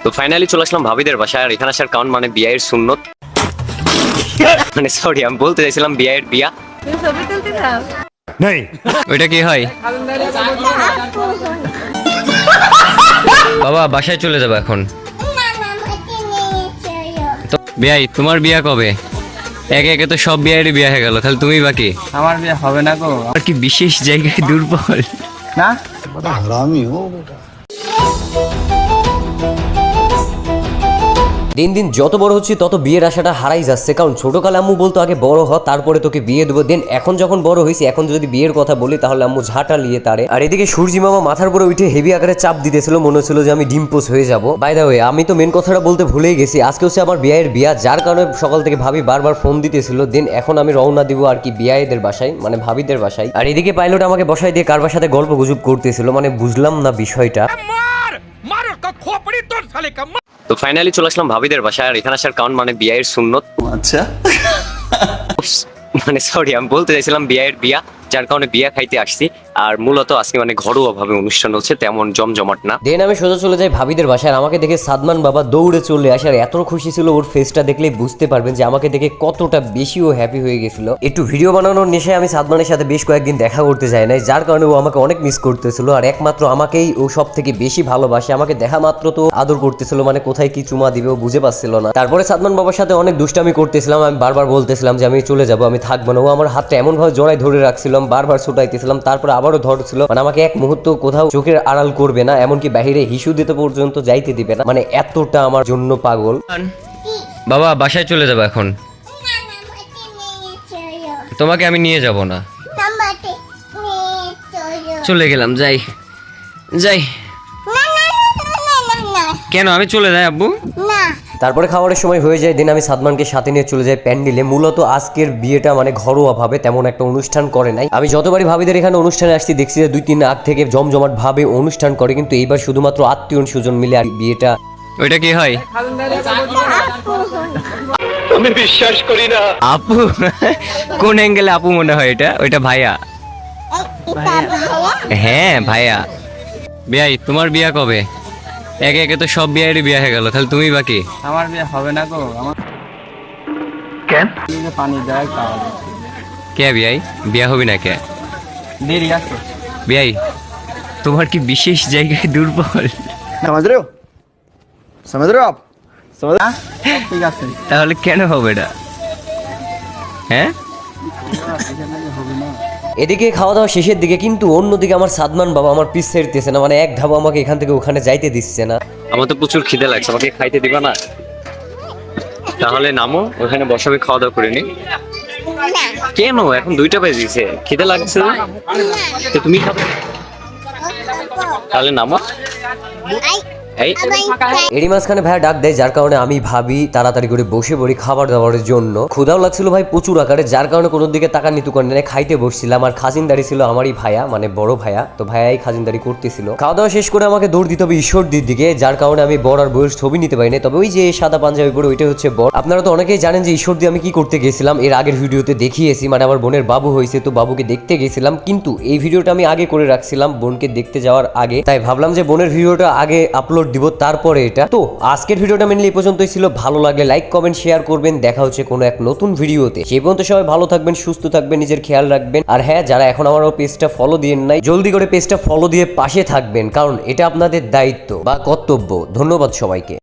তো ফাইনালি চলে আসলাম ভাবিদের বাসায়। আর এখানে আসার কারণ মানে বিয়ের সুন্নত, মানে সরি আমি বলতে চাইছিলাম বিয়ের বিয়া। ছবি তুলতে চাও? নাই ওইটা কি হয় বাবা? বাসায় চলে যাবো এখন। তো বিয়াই তোমার বিয়া কবে? একে একে তো সব বিয়েরই বিয়া হয়ে গেল, তাহলে তুমি বাকি। আমার বিয়ে হবে না গো। আর কি বিশেষ জায়গায় দুর্বল না हरामी हो बेटा। দিন দিন যত বড় হচ্ছে তত বিয়ের আশাটা হারাই যাচ্ছে। কারণ ছোটকালে আম্মু বলতো আগে বড় হ তারপরে তোকে বিয়ে দেবো। দেন এখন যখন বড় হয়েছি এখন যদি বিয়ের কথা বলি তাহলে আম্মু ঝাঁটা লিয়ে তারে। আর এদিকে সূর্যি মামা মাথার উপরে উঠে হেভি আকারে চাপ দিতেছিল, মনে হচ্ছিল যে আমি ডিম্পোজ হয়ে যাব। বাই দা ওয়ে আমি তো মেন কথাটা বলতে ভুলেই গেছি, আজকে হচ্ছে আমার বিয়ের বিয়া, যার কারণে সকাল থেকে ভাবি বারবার ফোন দিতেছিল। দেন এখন আমি রওনা দিব আর কি বিয়াইদের বাসায়, মানে ভাবিদের বাসায়। আর এদিকে পাইলট আমাকে বসায় দিয়ে কারবার সাথে গল্প গুজব করতেছিল, মানে বুঝলাম না বিষয়টা। তো ফাইনালি চলে আসলাম ভাবিদের বাসায়। আর এখানে আসার কারণ মানে বিয়ের সুন্নত, अच्छा মানে সরি আমি বলতে চাইছিলাম বিয়ের বিয়া, যার কারণে বিয়া খাইতে আসছি। আর মূলত আজকে মানে ঘরোয়া ভাবে অনুষ্ঠান হচ্ছে, তেমন জমজমাট না। দেন আমি সোজা চলে যাই ভাবিদের বাসায়। আর আমাকে দেখে সাদমান বাবা দৌড়ে চলে আসে। আর এত খুশি ছিল, ওর ফেসটা দেখলেই বুঝতে পারবেন যে আমাকে দেখে কতটা বেশি ও হ্যাপি হয়ে গেছিল। একটু ভিডিও বানানোর নেশায় আমি সাদমানের সাথে বেশ কয়েকদিন দেখা করতে যাই নাই, যার কারণে ও আমাকে অনেক মিস করতেছিল। আর একমাত্র আমাকেই ও সব থেকে বেশি ভালোবাসে, আমাকে দেখা মাত্র তো আদর করতেছিল, মানে কোথায় কি চুমা দিবে ও বুঝে পাচ্ছিল না। তারপরে সাদমান বাবার সাথে অনেক দুষ্টামি করতেছিলাম, আমি বারবার বলতেছিলাম যে আমি চলে যাবো, আমি থাকবো না। ও আমার হাতটা এমন ভাবে জড়াই ধরে রাখছিলাম, বারবার ছুটাইতেছিলাম, তারপর আবারও ধরছিল, মানে আমাকে এক মুহূর্ত কোথাও চোখের আড়াল করবে না, এমনকি বাহিরে হিসু দিতে পর্যন্ত যাইতে দিবে না, মানে এতটা আমার জন্য পাগল। বাবা বাসায় চলে যাবো এখন, তোমাকে আমি নিয়ে যাব না। চলে গেলাম, যাই যাই। কেন আমি চলে যাই আব্বু? তারপরে খাবারের সময় হয়ে যায়। দিন আমি সাদমানকে সাথে নিয়ে চলে যাই প্যান্ডেলে। মূলত আজকের বিয়েটা মানে ঘরোয়া ভাবে, তেমন একটা অনুষ্ঠান করে নাই। আমি যতবারই ভাবিদের এখানে অনুষ্ঠানে আসছি দেখছি যে 2-3 আগ থেকে জমজমাট ভাবে অনুষ্ঠান করে, কিন্তু এইবার শুধুমাত্র আত্মীয় স্বজন মিলে আর বিয়েটা। ওইটা কি হয়? আমি বিশ্বাস করি না। আপু? কোন অ্যাঙ্গেলে আপু মনে হয়? এটা ওইটা ভাইয়া। হ্যাঁ ভাইয়া। বিয়াই তোমার বিয়া কবে? একে একে তো সব বিয়েরই বিয়া হয়ে গেল, তাহলে তুমি বাকি। আমার বিয়ে হবে না গো। আমার কেন? পানি দেয় খাওয়া কে বিয়াই? বিয়া হবি না কে? দেরি আছে। বিয়াই তোমার কি বিশেষ জায়গায় দুর্বল? समझ रहे हो आप समझ না? ঠিক আছে। তাহলে কেন হবে না? হ্যাঁ এদিকে খাওয়া দাওয়া শেষের দিকে, কিন্তু অন্যদিকে আমার সাদমান বাবা আমার পিছ ছেড়তেছে না, মানে এক ধাপ আমাকে এখান থেকে ওখানে যাইতে দিচ্ছে না। আমার তো প্রচুর খিদে লাগছে, আমাকে খাইতে দিবা না? তাহলে নামো, ওখানে বসাবে, খাওয়া দাওয়া করে নি। কেন? এখন 2টা বেজে গেছে, খিদে লাগছে না? তো তুমি খাবে, তাহলে নামো। এই এরই মাঝখানে ভাইয়া ডাক দেয়, যার কারণে আমি ভাবি তাড়াতাড়ি করে বসে পড়ি খাবার দাবারের জন্য। ক্ষুধাও লাগছিল ভাই প্রচুর আকারে, যার কারণে কোনো দিকে তাকার নিতু করে না, খাইতে বসছিলাম। আর খাজিনদারি ছিল আমারই ভাইয়া, মানে বড় ভাইয়া, তো ভাইয়াই খাজিনদারি করতেছিল। খাওয়া দাওয়া শেষ করে আমাকে দৌড় দিতে হবে ঈশ্বরদীর দিকে, যার কারণে আমি বড় আর বউয়ের ছবি নিতে পারিনি। তবে ওই যে সাদা পাঞ্জাবি পরে ওইটা হচ্ছে বড়। আপনারা তো অনেকেই জানেন যে ঈশ্বরদী আমি কি করতে গেছিলাম, এর আগের ভিডিওতে দেখিয়েছি, মানে আমার বোনের বাবু হয়েছে, তো বাবুকে দেখতে গেছিলাম। কিন্তু এই ভিডিওটা আমি আগে করে রাখছিলাম বোনকে দেখতে যাওয়ার আগে, তাই ভাবলাম যে বোনের ভিডিওটা আগে আপলোড দিব, তারপরে এটা। তো আজকের ভিডিওটা মেনলি এই পর্যন্তই ছিল। ভালো লাগলে লাইক কমেন্ট শেয়ার করবেন। দেখা হচ্ছে কোনো এক নতুন ভিডিওতে। সেই পর্যন্ত সবাই ভালো থাকবেন, সুস্থ থাকবেন, নিজের খেয়াল রাখবেন। আর হ্যাঁ, যারা এখন আমার পেজটা ফলো দিয়ে নাই, জলদি করে পেজটা ফলো দিয়ে পাশে থাকবেন, কারণ এটা আপনাদের দায়িত্ব বা কর্তব্য। ধন্যবাদ সবাইকে।